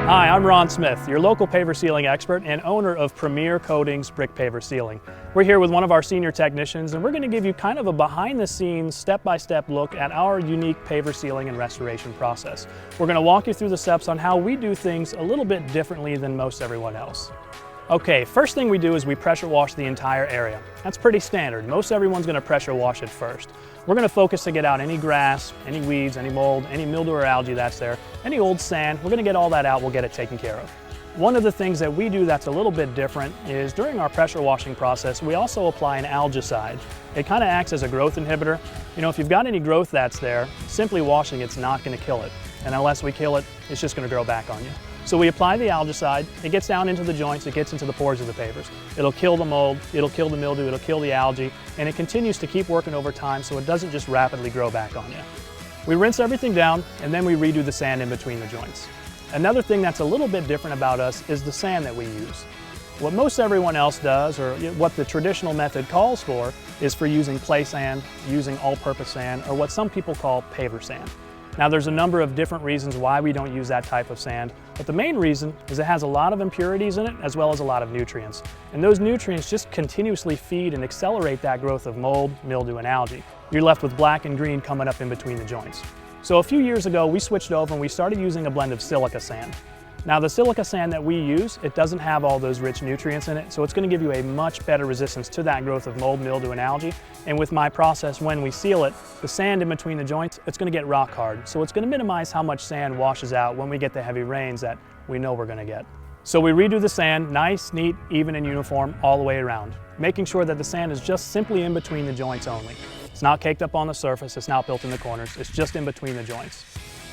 Hi, I'm Ron Smith, your local paver sealing expert and owner of Premier Coatings Brick Paver Sealing. We're here with one of our senior technicians, and we're going to give you kind of a behind-the-scenes, step-by-step look at our unique paver sealing and restoration process. We're going to walk you through the steps on how we do things a little bit differently than most everyone else. Okay, first thing we do is we pressure wash the entire area. That's pretty standard. Most everyone's going to pressure wash it first. We're going to focus to get out any grass, any weeds, any mold, any mildew or algae that's there, any old sand. We're going to get all that out. We'll get it taken care of. One of the things that we do that's a little bit different is during our pressure washing process, we also apply an algicide. It kind of acts as a growth inhibitor. You know, if you've got any growth that's there, simply washing it's not going to kill it. And unless we kill it, it's just going to grow back on you. So we apply the algicide, it gets down into the joints, it gets into the pores of the pavers. It'll kill the mold, it'll kill the mildew, it'll kill the algae, and it continues to keep working over time so it doesn't just rapidly grow back on you. We rinse everything down, and then we redo the sand in between the joints. Another thing that's a little bit different about us is the sand that we use. What most everyone else does, or what the traditional method calls for, is for using play sand, using all-purpose sand, or what some people call paver sand. Now there's a number of different reasons why we don't use that type of sand, but the main reason is it has a lot of impurities in it as well as a lot of nutrients. And those nutrients just continuously feed and accelerate that growth of mold, mildew, and algae. You're left with black and green coming up in between the joints. So a few years ago we switched over and we started using a blend of silica sand. Now the silica sand that we use, it doesn't have all those rich nutrients in it, so it's going to give you a much better resistance to that growth of mold, mildew, and algae. And with my process, when we seal it, the sand in between the joints, it's going to get rock hard. So it's going to minimize how much sand washes out when we get the heavy rains that we know we're going to get. So we redo the sand, nice, neat, even, and uniform all the way around, making sure that the sand is just simply in between the joints only. It's not caked up on the surface, it's not built in the corners, it's just in between the joints.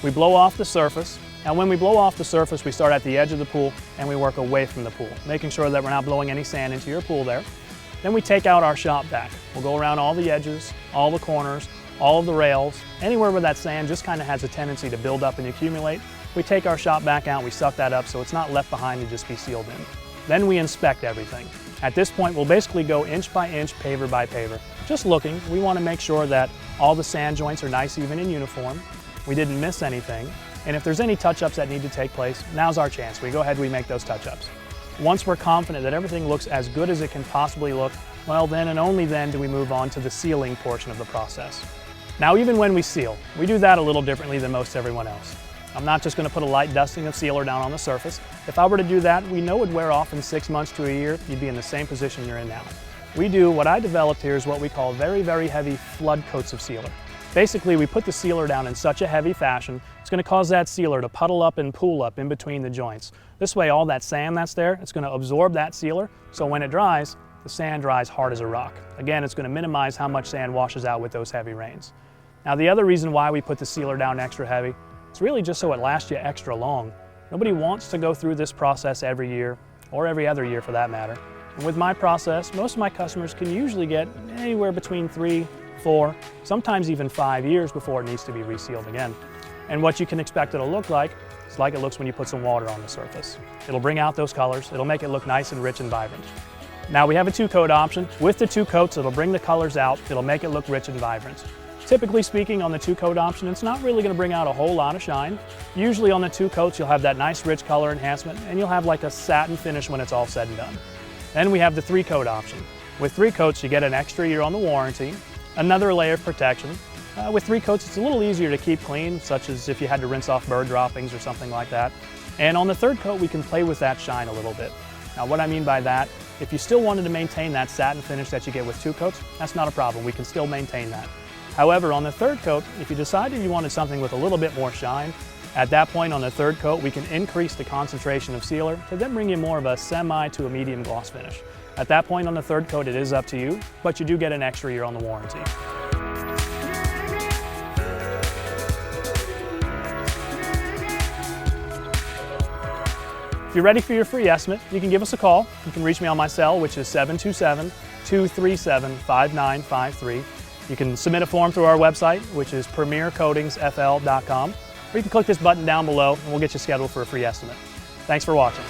We blow off the surface, and when we blow off the surface, we start at the edge of the pool and we work away from the pool, making sure that we're not blowing any sand into your pool there. Then we take out our shop vac. We'll go around all the edges, all the corners, all of the rails, anywhere where that sand just kind of has a tendency to build up and accumulate. We take our shop vac out, we suck that up so it's not left behind to just be sealed in. Then we inspect everything. At this point, we'll basically go inch by inch, paver by paver. Just looking, we want to make sure that all the sand joints are nice, even, and uniform. We didn't miss anything, and if there's any touch-ups that need to take place, now's our chance. We go ahead, we make those touch-ups. Once we're confident that everything looks as good as it can possibly look, well then and only then do we move on to the sealing portion of the process. Now even when we seal, we do that a little differently than most everyone else. I'm not just going to put a light dusting of sealer down on the surface. If I were to do that, we know it would wear off in 6 months to a year. You'd be in the same position you're in now. We do what I developed here is what we call very, very heavy flood coats of sealer. Basically, we put the sealer down in such a heavy fashion, it's going to cause that sealer to puddle up and pool up in between the joints. This way, all that sand that's there, it's going to absorb that sealer, so when it dries, the sand dries hard as a rock. Again, it's going to minimize how much sand washes out with those heavy rains. Now, the other reason why we put the sealer down extra heavy, it's really just so it lasts you extra long. Nobody wants to go through this process every year, or every other year for that matter. And with my process, most of my customers can usually get anywhere between 3, 4, sometimes even 5 years before it needs to be resealed again. And what you can expect it to look like is like it looks when you put some water on the surface. It'll bring out those colors, it'll make it look nice and rich and vibrant. Now we have a 2-coat option. With the 2 coats, it'll bring the colors out, it'll make it look rich and vibrant. Typically speaking, on the 2-coat option, it's not really going to bring out a whole lot of shine. Usually on the 2 coats, you'll have that nice rich color enhancement, and you'll have like a satin finish when it's all said and done. Then we have the 3-coat option. With 3 coats, you get an extra year on the warranty, another layer of protection. With 3 coats, it's a little easier to keep clean, such as if you had to rinse off bird droppings or something like that. And on the 3rd coat, we can play with that shine a little bit. Now, what I mean by that, if you still wanted to maintain that satin finish that you get with 2 coats, that's not a problem. We can still maintain that. However, on the 3rd coat, if you decided you wanted something with a little bit more shine, at that point on the 3rd coat, we can increase the concentration of sealer to then bring you more of a semi to a medium gloss finish. At that point on the 3rd coat, it is up to you, but you do get an extra year on the warranty. If you're ready for your free estimate, you can give us a call. You can reach me on my cell, which is 727-237-5953. You can submit a form through our website, which is premiercoatingsfl.com, or you can click this button down below and we'll get you scheduled for a free estimate. Thanks for watching.